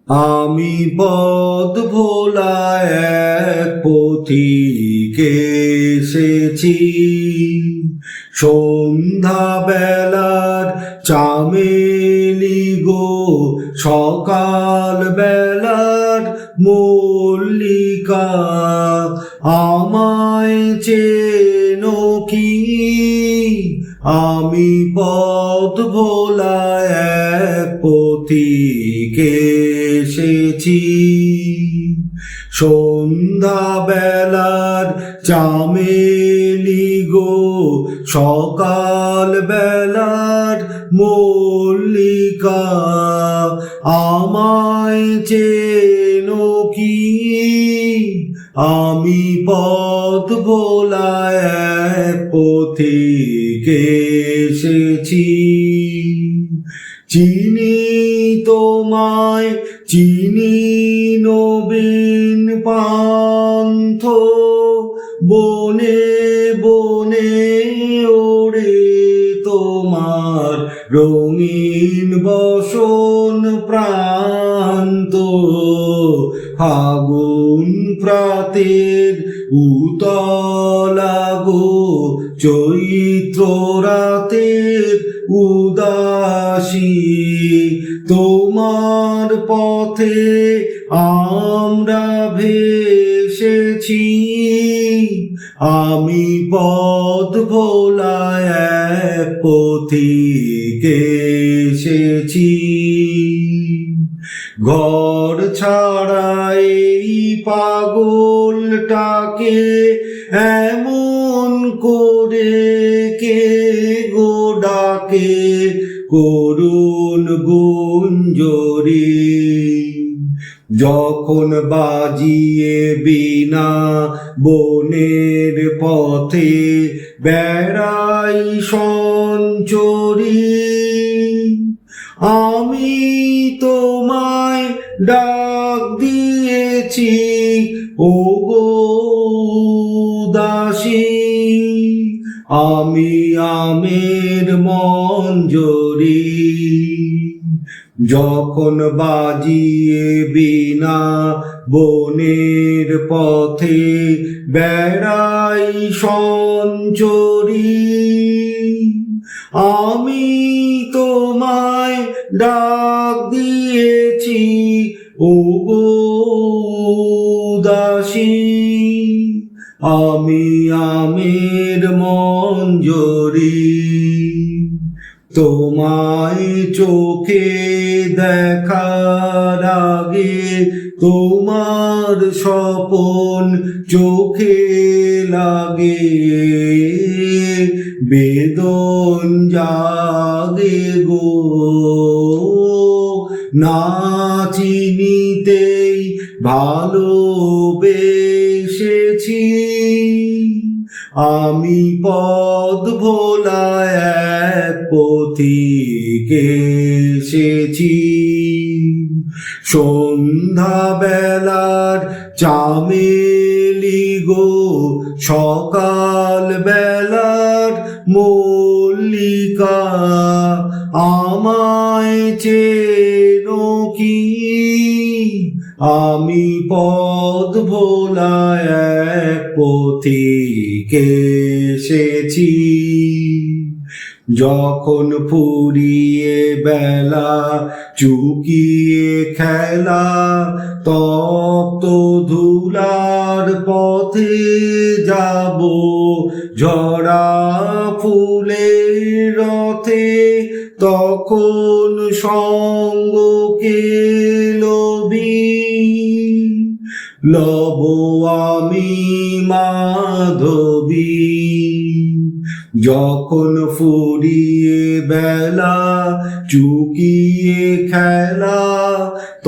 আমি পথ ভোলা এক পথিক এসেছি, সন্ধ্যা বেলার চামেলি গো, সকাল বেলার মল্লিকা, আমায় চেনো কি? আমি পথ ভোলা এক পথিক এসেছি, সন্ধ্যা বেলার চামেলি গো, সকাল বেলার মল্লিকা, আমায় চেনো কি? আমি পথ ভোলা এক পথিক এসেছি। চিনি তোমায়, চিনি নবীন পান্থ, বনে বনে ওড়ে তোমার রঙিন বসন প্রান্ত, ফাগুন প্রাতের উতলা গো, চৈত্র রাতের উদাসী, তোমার পথে আমরা ভেসেছি। আমি পথ ভোলা এক পথিক এসেছি, ঘর ছাড়া এই পাগলটাকে এমন করে কে গো ডাকে, করুণ গুঞ্জরি, যখন বাজিয়ে বীণা বনের পথে বেড়াই সঞ্চরি। আমি তোমায় ডাক দিয়েছি ওগো দাসী, আমি আমের মঞ্জরি, যখন বাজিয়ে বীণা বনের পথে বেড়াই সঞ্চরি। আমি তোমায় ডাক দিয়েছি ওগো দাসী, আমি আমের মঞ্জরি, তোমায় চোখে দেখার আগে তোমার স্বপন চোখে লাগে, বেদন জাগে গো, না চিনিতেই ভালোবেসেছি। আমি পথ ভোলা এক পথিক এসেছি, সন্ধ্যা বেলার চামেলি গো, সকাল বেলার মল্লিকা, আমায় চেনো কি? আমি পথ ভোলা এক পথিক এসেছি, যখন ফুরিয়ে বেলা চুকিয়ে খেলা, তপ্ত ধুলার পথে যাব, ঝরা ফুলের রথে, তখন সঙ্গকে লবি, লব আমি মাধবী, যখন ফুরিয়ে বেলা চুকিয়ে খেলা,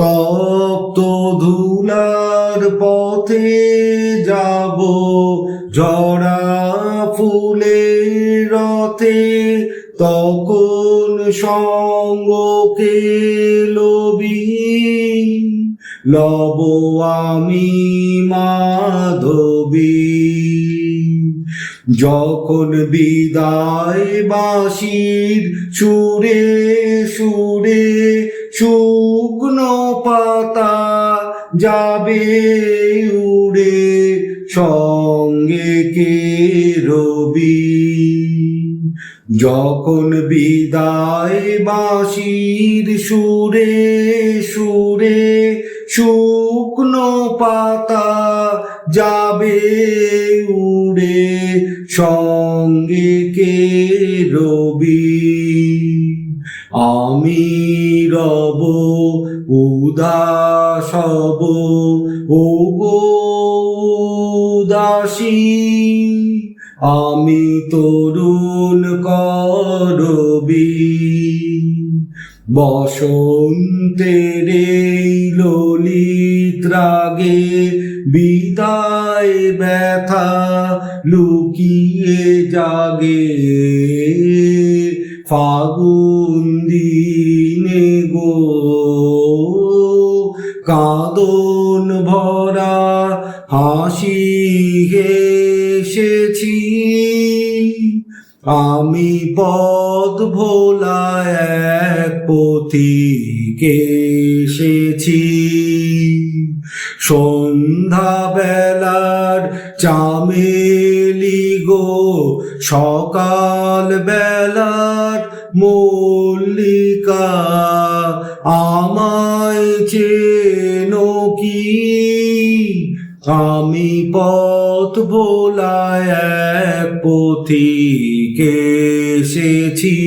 তপ্ত ধুলার পথে যাব, ঝরা ফুলের রথে, তখন সঙ্গকে লবি, লব আমি মাধবী। যখন বিদায় বাঁশির সুরে সুরে শুকনো পাতা যাবে উড়ে, সঙ্গে কে রবি। যখন বিদায় বাঁশির সুরে সুরে, শুকনো পাতা যাবে উড়ে, সঙ্গে কে রবি। আমি রব উদাস হব, ওগো উদাসী। আমি তরুণ করবি, বসন্তের এই ললিত রাগে, বিদায় ব্যথা লুকিয়ে জাগে। ফাগুন দিনে গো কাঁদন ভরা হাসি হেসেছি, আমি পথ ভোলা এক পথিক এসেছি। সন্ধ্যা বেলার চামেলি গো, সকাল বেলার মল্লিকা, আমায় চেনো কি? আমি পথ ভোলা এক পথিক এসেছি।